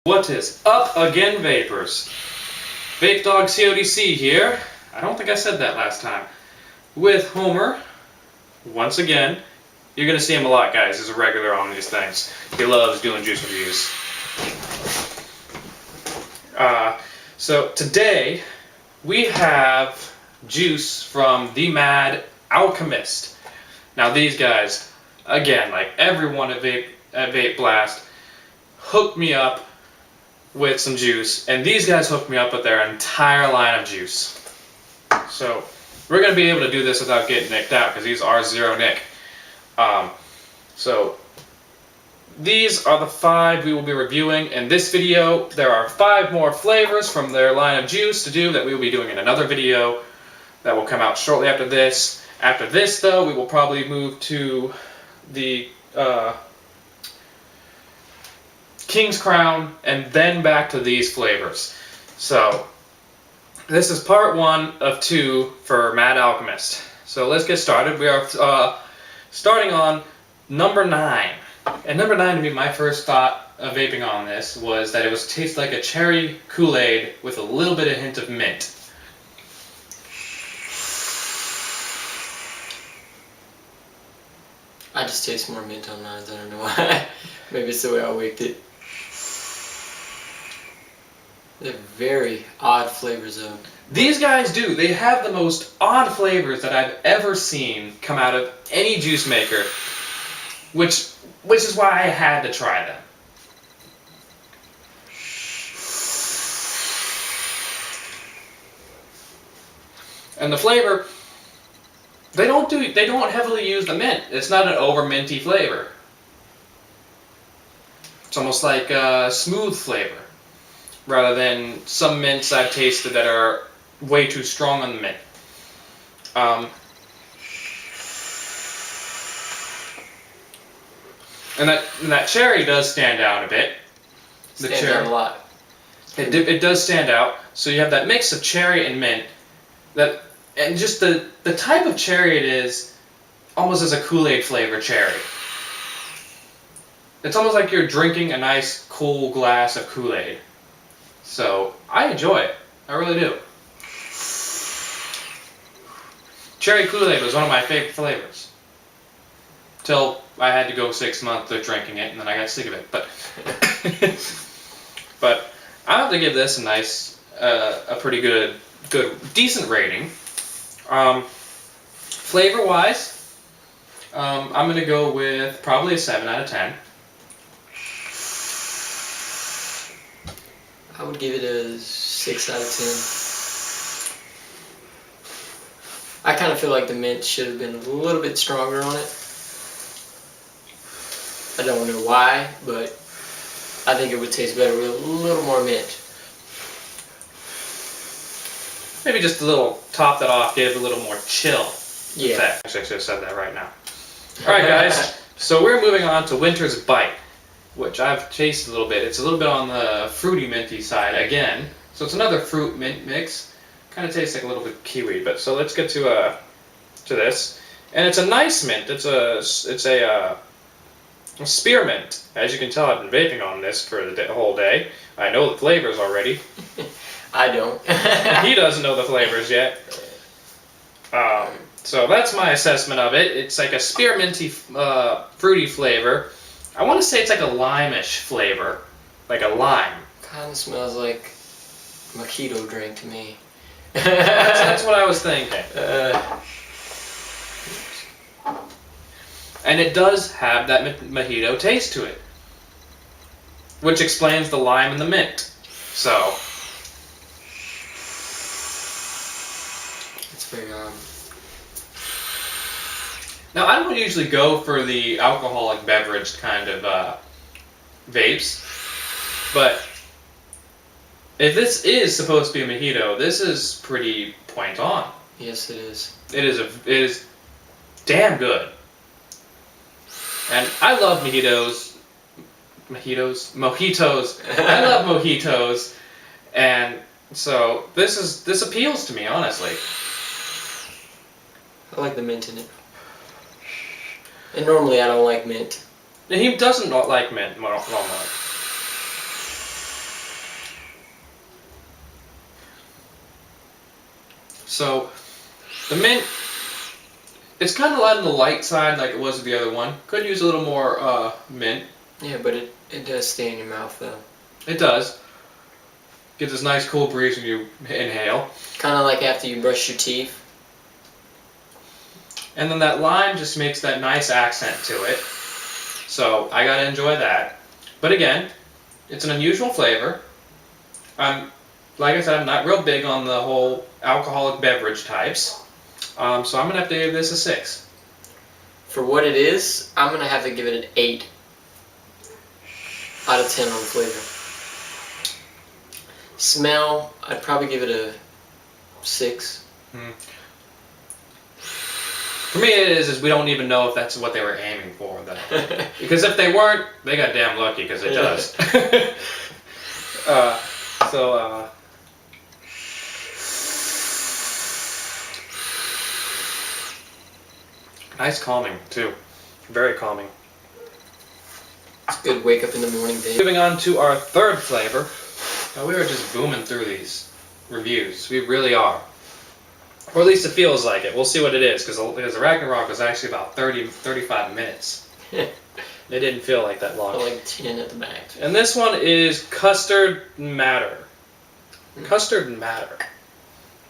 What is up again, vapors? VapeDogCODC here. I don't think I said that last time. With Homer, once again. You're gonna see him a lot, guys. He's a regular on these things. He loves doing juice reviews. So today we have juice from the Mad Alchemist. Now these guys, again, like everyone at Vape Blast, hooked me up with some juice, and these guys hooked me up with their entire line of juice. So we're going to be able to do this without getting nicked out, because these are zero nick. So these are the 5 we will be reviewing in this video. There are 5 more flavors from their line of juice to do that we will be doing in another video that will come out shortly after this. After this, though, we will probably move to the King's Crown, and then back to these flavors. So this is part 1 of 2 for Mad Alchemist. So let's get started. We are starting on number 9. And number 9, to me, my first thought of vaping on this was that it was tastes like a cherry Kool-Aid with a little bit of hint of mint. I just taste more mint on mine. I don't know why. Maybe it's the way I waked it. They're very odd flavors though. These guys do. They have the most odd flavors that I've ever seen come out of any juice maker, which is why I had to try them. And the flavor, they don't heavily use the mint. It's not an over minty flavor. It's almost like a smooth flavor, rather than some mints I've tasted that are way too strong on the mint. And that cherry does stand out a bit. Stands out a lot. It does stand out. So you have that mix of cherry and mint, and just the type of cherry it is, almost as a Kool-Aid flavor cherry. It's almost like you're drinking a nice cool glass of Kool-Aid. So I enjoy it. I really do. Cherry Kool-Aid was one of my favorite flavors, till I had to go 6 months of drinking it, and then I got sick of it. But I have to give this a nice, a pretty good, decent rating. Flavor-wise, I'm gonna go with probably a 7 out of 10. I would give it a 6 out of 10. I kind of feel like the mint should have been a little bit stronger on it. I don't know why, but I think it would taste better with a little more mint. Maybe just a little, top that off, give it a little more chill. Yeah. Effect. Actually, I should have said that right now. Alright guys, so we're moving on to Winter's Bite, which I've tasted a little bit. It's a little bit on the fruity minty side again. So it's another fruit mint mix. Kind of tastes like a little bit kiwi, but so let's get to this. And it's a nice mint. It's a spearmint. As you can tell, I've been vaping on this for the whole day. I know the flavors already. I don't. He doesn't know the flavors yet. So that's my assessment of it. It's like a spearminty, fruity flavor. I want to say it's like a lime-ish flavor, like a lime. Kind of smells like mojito drink to me. That's what I was thinking. And it does have that mojito taste to it, which explains the lime and the mint. So it's very now I don't usually go for the alcoholic beverage kind of vapes, but if this is supposed to be a mojito, this is pretty point on. Yes, it is. It is damn good. And I love mojitos. I love mojitos, and so this appeals to me, honestly. I like the mint in it. And normally I don't like mint. He doesn't like mint normally. So the mint, it's kind of on the light side like it was with the other one. Could use a little more mint. Yeah, but it does stay in your mouth though. It does. Gives this nice cool breeze when you inhale. Kind of like after you brush your teeth. And then that lime just makes that nice accent to it. So I gotta enjoy that. But again, it's an unusual flavor. Like I said, I'm not real big on the whole alcoholic beverage types. So I'm gonna have to give this a 6. For what it is, I'm gonna have to give it an 8 out of 10 on flavor. Smell, I'd probably give it a 6. For me, it is we don't even know if that's what they were aiming for, though. Because if they weren't, they got damn lucky, because it does. Nice calming, too. Very calming. It's a good wake up in the morning, Dave. Moving on to our third flavor. Now, we are just booming through these reviews. We really are. Or at least it feels like it. We'll see what it is, because the Ragnarok was actually about 35 minutes. It didn't feel like that long. Like 10 at the max. And this one is Custard Matter. Custard Matter.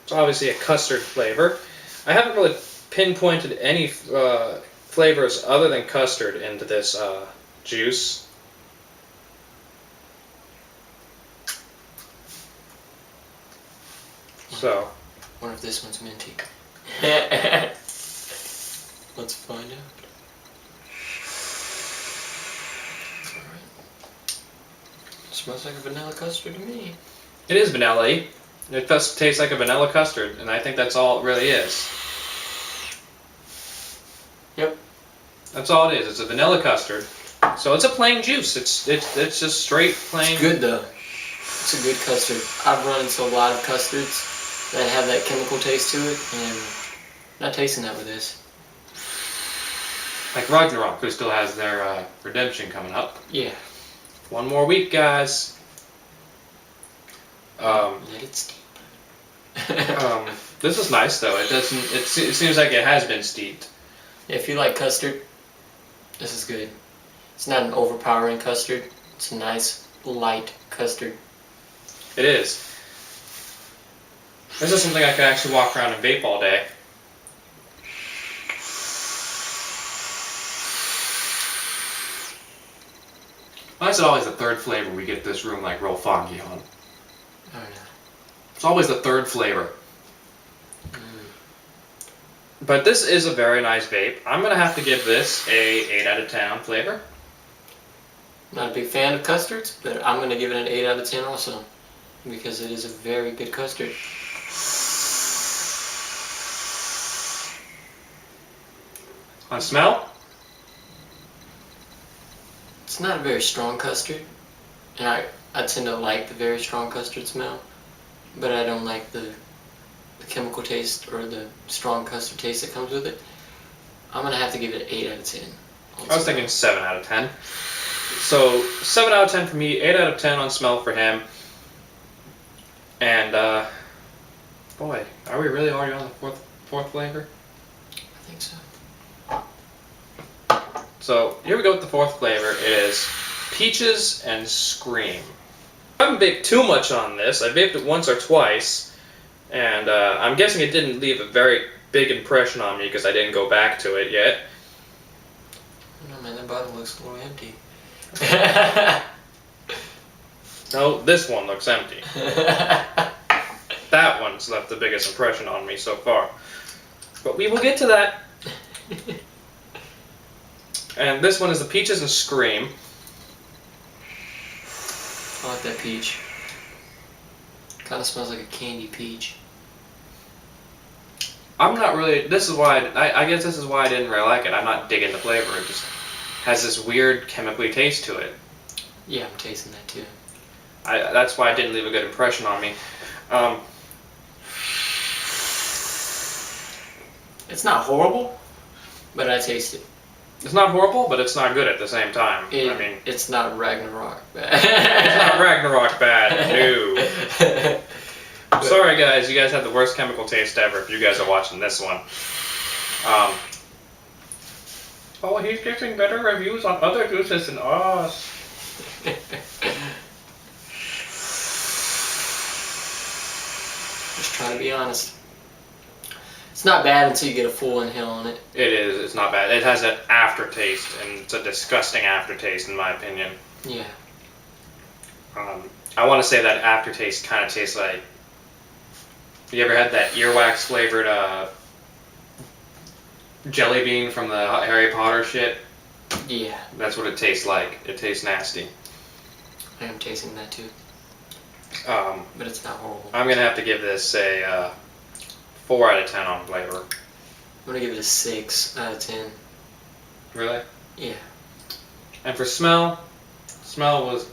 It's obviously a custard flavor. I haven't really pinpointed any flavors other than custard into this juice. So. I wonder if this one's minty. Let's find out. Alright. Smells like a vanilla custard to me. It is vanilla-y. It does taste like a vanilla custard, and I think that's all it really is. Yep. That's all it is. It's a vanilla custard. So it's a plain juice. It's just straight plain. It's good though. It's a good custard. I've run into a lot of custards that have that chemical taste to it, and I'm not tasting that with this. Like Ragnarok, who still has their redemption coming up. Yeah. One more week, guys. Let it steep. This is nice though. It doesn't. It seems like it has been steeped. Yeah, if you like custard, this is good. It's not an overpowering custard. It's a nice, light custard. It is. This is something I could actually walk around and vape all day. Why is it always the third flavor we get this room like real foggy on? I don't know. It's always the third flavor. But this is a very nice vape. I'm going to have to give this a 8 out of 10 on flavor. Not a big fan of custards, but I'm going to give it an 8 out of 10 also. Because it is a very good custard. On smell? It's not a very strong custard. And I tend to like the very strong custard smell. But I don't like the chemical taste or the strong custard taste that comes with it. I'm going to have to give it an 8 out of 10. I was thinking 7 out of 10. So 7 out of 10 for me, 8 out of 10 on smell for him. And boy, are we really already on the fourth flavor? I think so. So here we go with the fourth flavor. It is Peaches and Scream. I haven't vaped too much on this. I vaped it once or twice, and I'm guessing it didn't leave a very big impression on me because I didn't go back to it yet. No man, that bottle looks a little empty. No, this one looks empty. That one's left the biggest impression on me so far. But we will get to that. And this one is the Peaches and Scream. I like that peach. Kind of smells like a candy peach. I'm not really. This is why I guess this is why I didn't really like it. I'm not digging the flavor. It just has this weird chemically taste to it. Yeah, I'm tasting that too. That's why it didn't leave a good impression on me. It's not horrible, but I taste it. It's not horrible, but it's not good at the same time. I mean, it's not Ragnarok bad. It's not Ragnarok bad. No. I'm sorry, guys, you guys have the worst chemical taste ever if you guys are watching this one. Oh, he's getting better reviews on other juices than us. Just trying to be honest. It's not bad until you get a full inhale on it. It is. It's not bad. It has an aftertaste, and it's a disgusting aftertaste, in my opinion. Yeah. I want to say that aftertaste kind of tastes like. You ever had that earwax flavored jelly bean from the Harry Potter shit? Yeah. That's what it tastes like. It tastes nasty. I am tasting that too. But it's not horrible. I'm gonna have to give this a 4 out of 10 on flavor. I'm gonna give it a 6 out of 10. Really? Yeah. And for smell was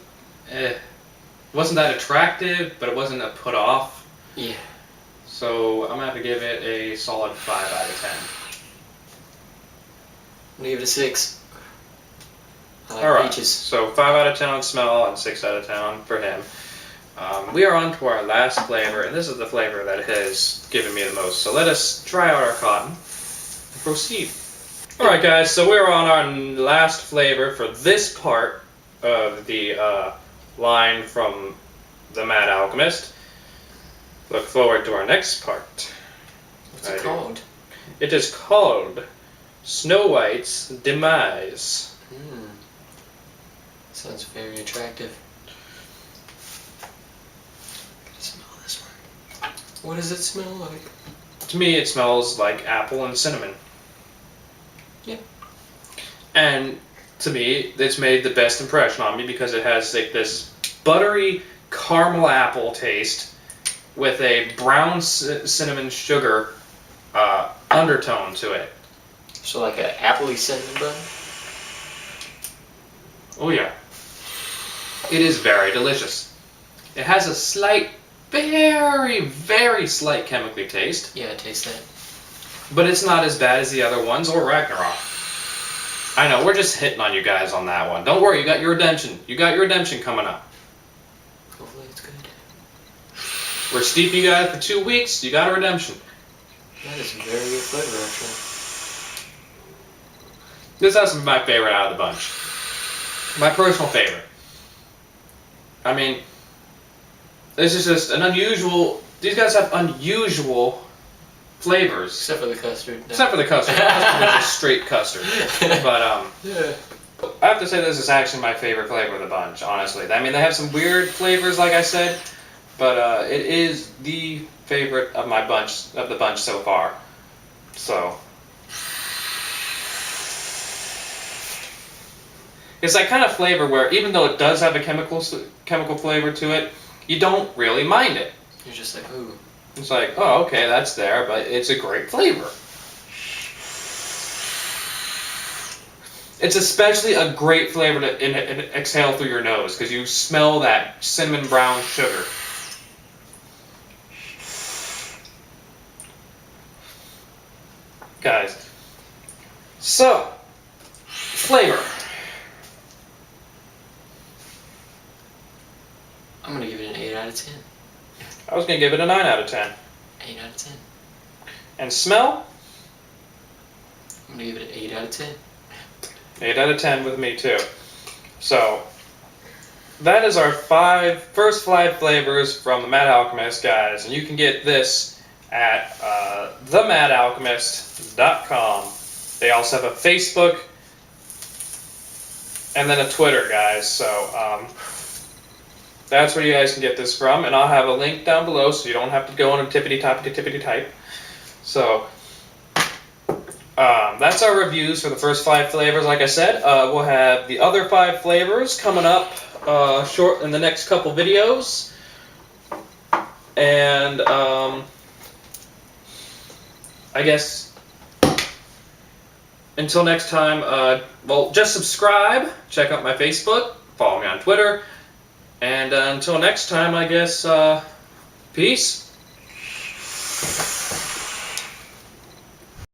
wasn't that attractive, but it wasn't a put off. Yeah. So I'm gonna have to give it a solid 5 out of 10. I'm gonna give it a 6. I like Alright, peaches. so 5 out of 10 on smell and 6 out of 10 for him. We are on to our last flavor, and this is the flavor that has given me the most. So let us try out our cotton and proceed. Alright guys, so we're on our last flavor for this part of the line from the Mad Alchemist. Look forward to our next part. What's it called? It is called Snow White's Demise. Sounds very attractive. Smell this one. What does it smell like? To me, it smells like apple and cinnamon. Yeah. And to me, it's made the best impression on me because it has like this buttery caramel apple taste with a brown cinnamon sugar undertone to it. So like an appley cinnamon bun? Oh yeah. It is very delicious. It has a slight, very, very slight chemically taste. Yeah, I taste that. But it's not as bad as the other ones or Ragnarok. I know, we're just hitting on you guys on that one. Don't worry, you got your redemption. You got your redemption coming up. Hopefully it's good. We're steeping you guys for 2 weeks. You got a redemption. That is very good flavor, actually. This has to be my favorite out of the bunch. My personal favorite. I mean, this is just an unusual. These guys have unusual flavors. Except for the custard. No. Except for the custard. Custard is just straight custard. But yeah. I have to say this is actually my favorite flavor of the bunch, honestly. I mean, they have some weird flavors, like I said, but it is the favorite of the bunch so far. So it's that kind of flavor where even though it does have a chemical flavor to it, you don't really mind it. You're just like, ooh. It's like, oh, okay, that's there, but it's a great flavor. It's especially a great flavor to exhale through your nose because you smell that cinnamon brown sugar. Guys, so, flavor. I'm gonna give it an 8 out of 10. I was going to give it a 9 out of 10. 8 out of 10. And smell? I'm gonna give it an 8 out of 10. 8 out of 10 with me too. So, that is our first 5 flavors from the Mad Alchemist, guys. And you can get this at themadalchemist.com. They also have a Facebook and then a Twitter, guys. So, that's where you guys can get this from. And I'll have a link down below so you don't have to go on a tippity type. So, that's our reviews for the first 5 flavors. Like I said, we'll have the other 5 flavors coming up short in the next couple videos. And I guess until next time, well, just subscribe, check out my Facebook, follow me on Twitter, and until next time, I guess, peace.